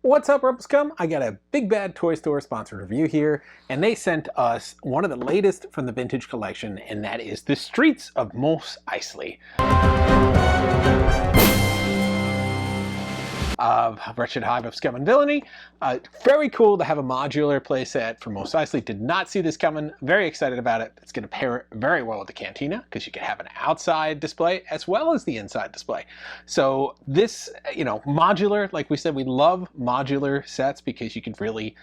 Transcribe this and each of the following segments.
What's up, Rebel Scum? I got a Big Bad Toy Store sponsored review here, and they sent us one of the latest from the vintage collection, and that is The Streets of Mos Eisley. Wretched Hive of Scum and Villainy. Very cool to have a modular playset for Mos Eisley. Did not see this coming. Very excited about it. It's going to pair very well with the cantina because you can have an outside display as well as the inside display. So this, modular, like we said, we love modular sets because you can really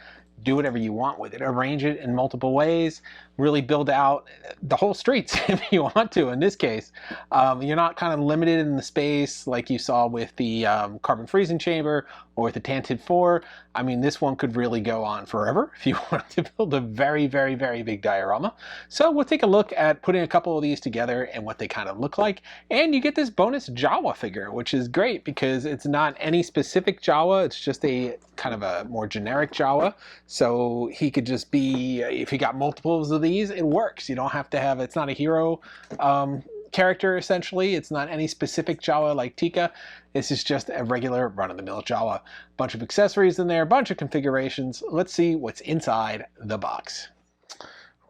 do whatever you want with it. Arrange it in multiple ways, really build out the whole streets if you want to. In this case, you're not kind of limited in the space like you saw with the carbon freezing chamber or with the Tanted 4. I mean, this one could really go on forever if you want to build a very, very, very big diorama. So we'll take a look at putting a couple of these together and what they kind of look like. And you get this bonus Jawa figure, which is great because it's not any specific Jawa. It's just a kind of a more generic Jawa. So he could just be, if you got multiples of these, it works. You don't have to have, it's not a hero character essentially. It's not any specific Jawa like Tika. This is just a regular run-of-the-mill Jawa. Bunch of accessories in there, bunch of configurations. Let's see what's inside the box.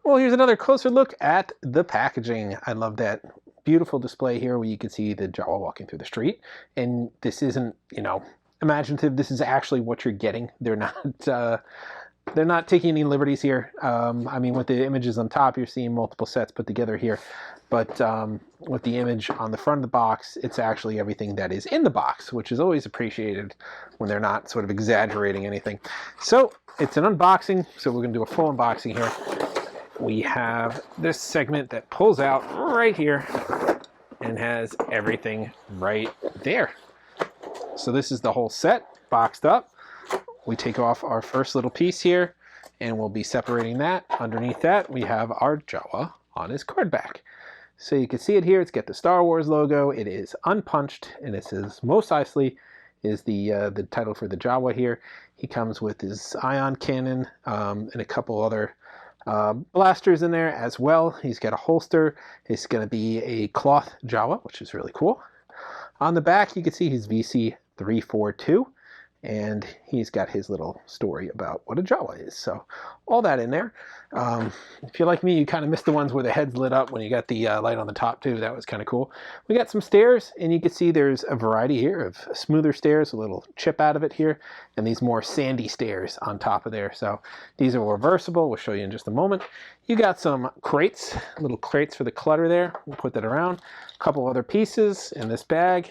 Well, here's another closer look at the packaging. I love that beautiful display here where you can see the Jawa walking through the street. And this isn't, imaginative. This is actually what you're getting. They're not taking any liberties here. I mean, with the images on top, you're seeing multiple sets put together here. But with the image on the front of the box, it's actually everything that is in the box, which is always appreciated when they're not sort of exaggerating anything. So it's an unboxing. So we're going to do a full unboxing here. We have this segment that pulls out right here and has everything right there. So this is the whole set boxed up. We take off our first little piece here and we'll be separating that. Underneath that, we have our Jawa on his card back. So you can see it here. It's got the Star Wars logo. It is unpunched and it says Mos Eisley is the title for the Jawa here. He comes with his ion cannon and a couple other blasters in there as well. He's got a holster. It's going to be a cloth Jawa, which is really cool. On the back, you can see his VC342. And he's got his little story about what a Jawa is. So all that in there. If you're like me, you kind of missed the ones where the head's lit up when you got the light on the top too. That was kind of cool. We got some stairs, and you can see there's a variety here of smoother stairs, a little chip out of it here, and these more sandy stairs on top of there. So these are reversible. We'll show you in just a moment. You got some crates, little crates for the clutter there. We'll put that around. A couple other pieces in this bag.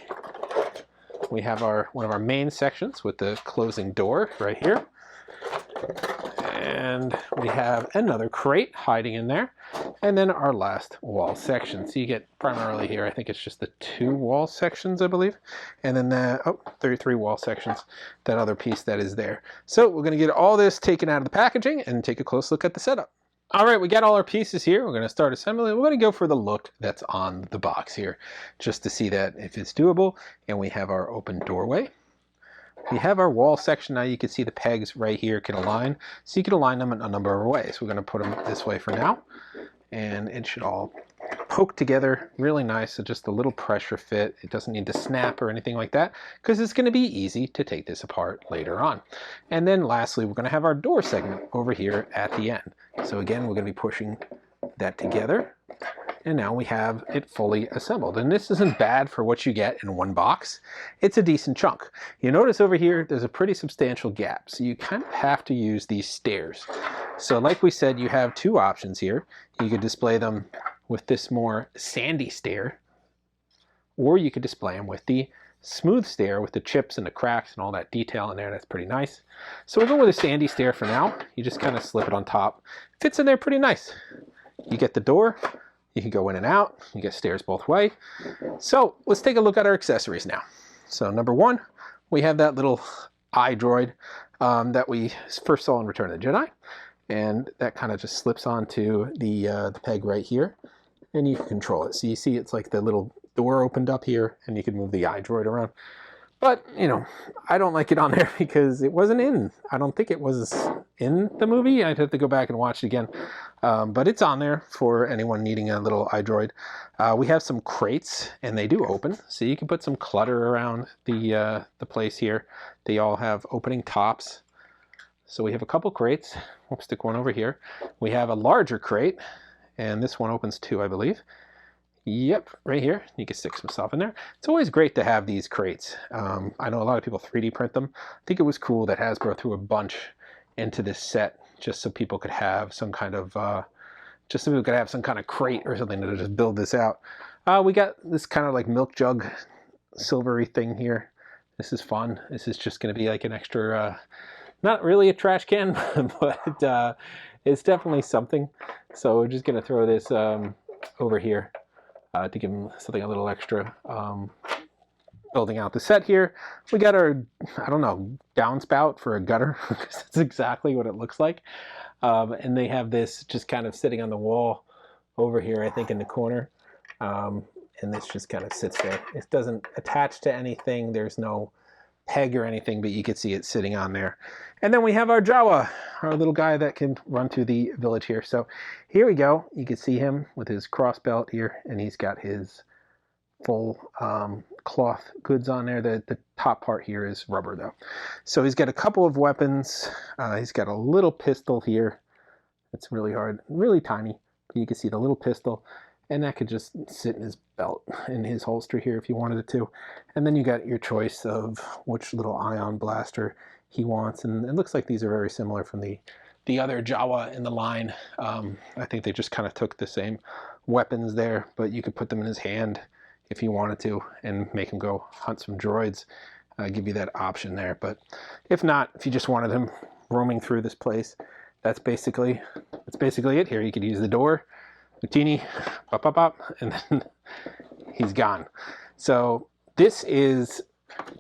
We have one of our main sections with the closing door right here. And we have another crate hiding in there. And then our last wall section. So you get primarily here, I think it's just the 2 wall sections, I believe. And then 33 wall sections, that other piece that is there. So we're going to get all this taken out of the packaging and take a close look at the setup. All right, we got all our pieces here. We're going to start assembling. We're going to go for the look that's on the box here, just to see that if it's doable. And we have our open doorway. We have our wall section. Now you can see the pegs right here can align. So you can align them in a number of ways. We're going to put them this way for now. And it should all poke together really nice. So just a little pressure fit. It doesn't need to snap or anything like that because it's going to be easy to take this apart later on. And then lastly, we're going to have our door segment over here at the end. So again, we're going to be pushing that together. And now we have it fully assembled. And this isn't bad for what you get in one box. It's a decent chunk. You notice over here, there's a pretty substantial gap. So you kind of have to use these stairs. So like we said, you have 2 options here. You could display them with this more sandy stair, or you could display them with the smooth stair with the chips and the cracks and all that detail in there. That's pretty nice. So we'll go with a sandy stair for now. You just kind of slip it on top. Fits in there pretty nice. You get the door. You can go in and out. You get stairs both way. So let's take a look at our accessories now. So number 1, we have that little eye droid that we first saw in Return of the Jedi. And that kind of just slips onto the peg right here. And you can control it. So you see it's like the little door opened up here and you can move the eye droid around. But, you know, I don't like it on there because it wasn't in. I don't think it was in the movie. I'd have to go back and watch it again. But it's on there for anyone needing a little iDroid. We have some crates, and they do open. So you can put some clutter around the place here. They all have opening tops. So we have a couple crates. We'll stick one over here. We have a larger crate, and this one opens too, I believe. Yep, right here. You can stick some stuff in there. It's always great to have these crates. I know a lot of people 3D print them. I think it was cool that Hasbro threw a bunch into this set just so people could have some kind of crate or something to just build this out. We got this kind of like milk jug silvery thing here. This is fun. This is just going to be like an extra, not really a trash can, but it's definitely something. So we're just going to throw this over here. To give them something a little extra. Building out the set here, we got our, I don't know, downspout for a gutter, because that's exactly what it looks like. And they have this just kind of sitting on the wall over here, I think in the corner. And this just kind of sits there. It doesn't attach to anything. There's no peg or anything, but you can see it sitting on there. And then we have our Jawa, our little guy that can run through the village here. So here we go. You can see him with his cross belt here, and he's got his full cloth goods on there. The top part here is rubber though. So he's got a couple of weapons. He's got a little pistol here. It's really hard, really tiny. You can see the little pistol, and that could just sit in his belt, in his holster here if you wanted it to. And then you got your choice of which little ion blaster he wants, and it looks like these are very similar from the other Jawa in the line. I think they just kind of took the same weapons there, but you could put them in his hand if you wanted to and make him go hunt some droids. Give you that option there. But if not, if you just wanted him roaming through this place, that's basically it here. You could use the door, Martini, pop, pop, pop, and then he's gone. So this is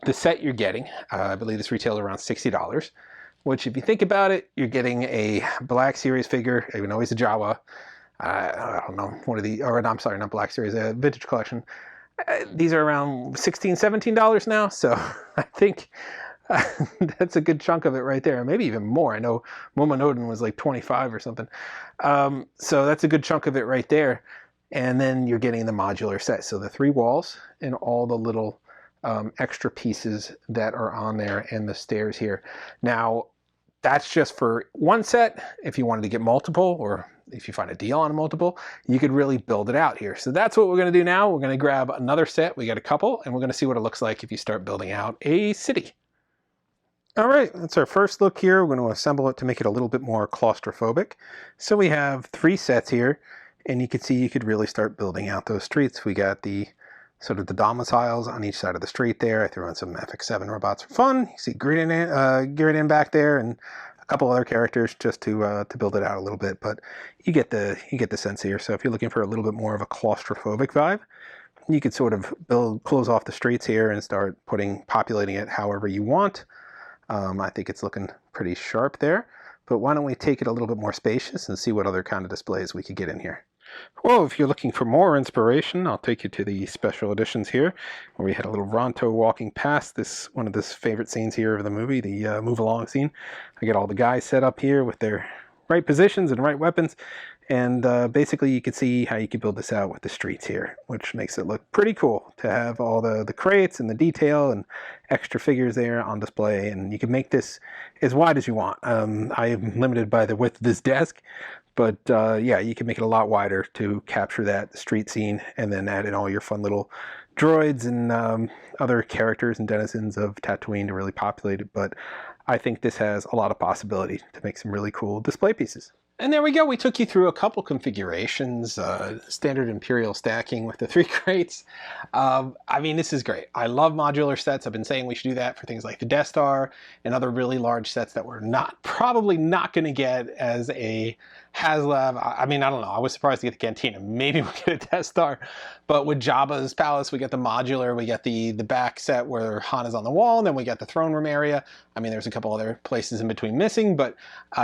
the set you're getting. I believe this retails around $60, which if you think about it, you're getting a Black Series figure, even though he's a Jawa. I don't know, I'm sorry, not Black Series, a Vintage Collection. These are around $16, $17 now, so I think that's a good chunk of it right there, maybe even more. I know Momonoden was like 25 or something. So that's a good chunk of it right there. And then you're getting the modular set. So the 3 walls and all the little extra pieces that are on there, and the stairs here. Now, that's just for one set. If you wanted to get multiple, or if you find a deal on a multiple, you could really build it out here. So that's what we're going to do now. We're going to grab another set. We got a couple, and we're going to see what it looks like if you start building out a city. All right, that's our first look here. We're going to assemble it to make it a little bit more claustrophobic. So we have 3 sets here, and you can see you could really start building out those streets. We got the sort of the domiciles on each side of the street there. I threw in some FX7 robots for fun. You see Giridan back there, and a couple other characters just to build it out a little bit. But you get the sense here. So if you're looking for a little bit more of a claustrophobic vibe, you could sort of close off the streets here and start populating it however you want. I think it's looking pretty sharp there. But why don't we take it a little bit more spacious and see what other kind of displays we could get in here. Well, if you're looking for more inspiration, I'll take you to the special editions here, where we had a little Ronto walking past one of his favorite scenes here of the movie, the move along scene. I get all the guys set up here with their right positions and right weapons, and basically you can see how you can build this out with the streets here, which makes it look pretty cool to have all the crates and the detail and extra figures there on display. And you can make this as wide as you want. I am limited by the width of this desk, but yeah, you can make it a lot wider to capture that street scene, and then add in all your fun little droids and other characters and denizens of Tatooine to really populate it. But I think this has a lot of possibility to make some really cool display pieces. And there we go. We took you through a couple configurations, standard Imperial stacking with the 3 crates. I mean, this is great. I love modular sets. I've been saying we should do that for things like the Death Star and other really large sets that we're probably not going to get as a HasLab. I mean, I don't know. I was surprised to get the Cantina. Maybe we'll get a Death Star. But with Jabba's Palace, we get the modular. We get the back set where Han is on the wall, and then we get the throne room area. I mean, there's a couple other places in between missing, but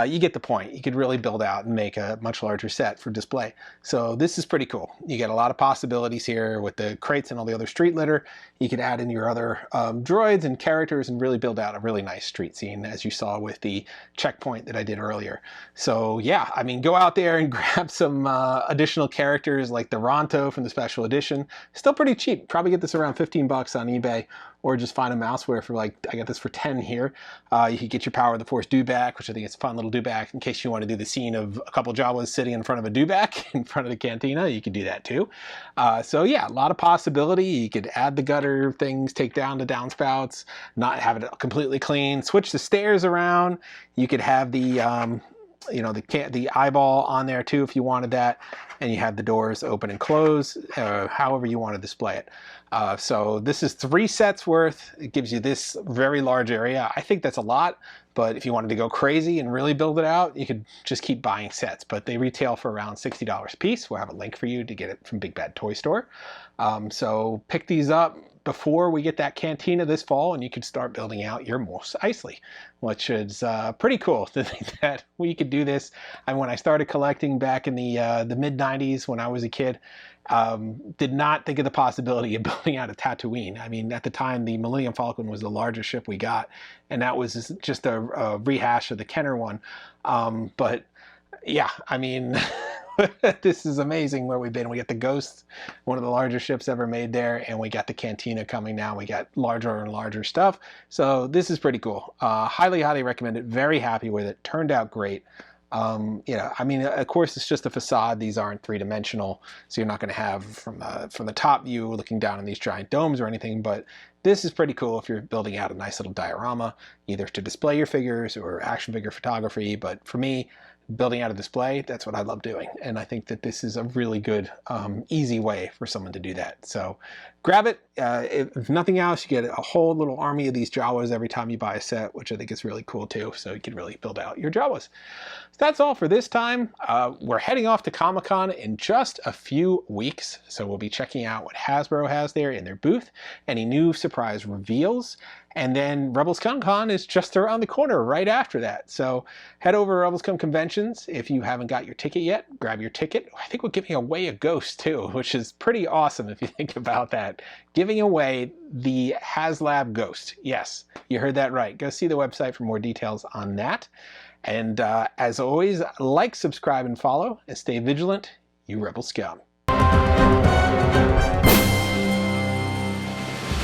you get the point. You could really build out and make a much larger set for display. So this is pretty cool. You get a lot of possibilities here with the crates and all the other street litter. You could add in your other droids and characters and really build out a really nice street scene, as you saw with the checkpoint that I did earlier. So yeah, I mean, go out there and grab some additional characters like the Ronto from the special edition. Still pretty cheap. Probably get this around 15 bucks on eBay, or just find a mouseware for like, I got this for 10 here. You could get your Power of the Force dewback, which I think is a fun little dewback in case you want to do the scene of a couple Jawas sitting in front of a dewback in front of the cantina. You could do that too. So yeah, a lot of possibility. You could add the gutter things, take down the downspouts, not have it completely clean, switch the stairs around. You could have the you know, the eyeball on there too if you wanted that, and you have the doors open and close, however you want to display it. So this is 3 sets worth. It gives you this very large area. I think that's a lot, but if you wanted to go crazy and really build it out, you could just keep buying sets, but they retail for around $60 a piece. We'll have a link for you to get it from Big Bad Toy Store. So pick these up before we get that cantina this fall, and you could start building out your Mos Eisley, which is pretty cool to think that we could do this. And when I started collecting back in the mid-90s when I was a kid, did not think of the possibility of building out a Tatooine. I mean, at the time, the Millennium Falcon was the largest ship we got, and that was just a rehash of the Kenner one. But yeah, I mean, this is amazing where we've been. We got the Ghost, one of the largest ships ever made there, and we got the Cantina coming now. We got larger and larger stuff. So this is pretty cool. Highly, highly recommend it. Very happy with it. Turned out great. You know, I mean, of course, it's just a facade. These aren't three-dimensional, so you're not going to have from the top view looking down on these giant domes or anything, but this is pretty cool if you're building out a nice little diorama, either to display your figures or action figure photography. But for me, building out a display, that's what I love doing. And I think that this is a really good, easy way for someone to do that. So grab it. If nothing else, you get a whole little army of these Jawas every time you buy a set, which I think is really cool too. So you can really build out your Jawas. So that's all for this time. We're heading off to Comic-Con in just a few weeks. So we'll be checking out what Hasbro has there in their booth, any new surprise reveals. And then Rebel Scum Con is just around the corner right after that. So head over to Rebel Scum Conventions. If you haven't got your ticket yet, grab your ticket. I think we're giving away a Ghost too, which is pretty awesome if you think about that. Giving away the HasLab Ghost. Yes, you heard that right. Go see the website for more details on that. And as always, like, subscribe, and follow, and stay vigilant, you Rebel Scum.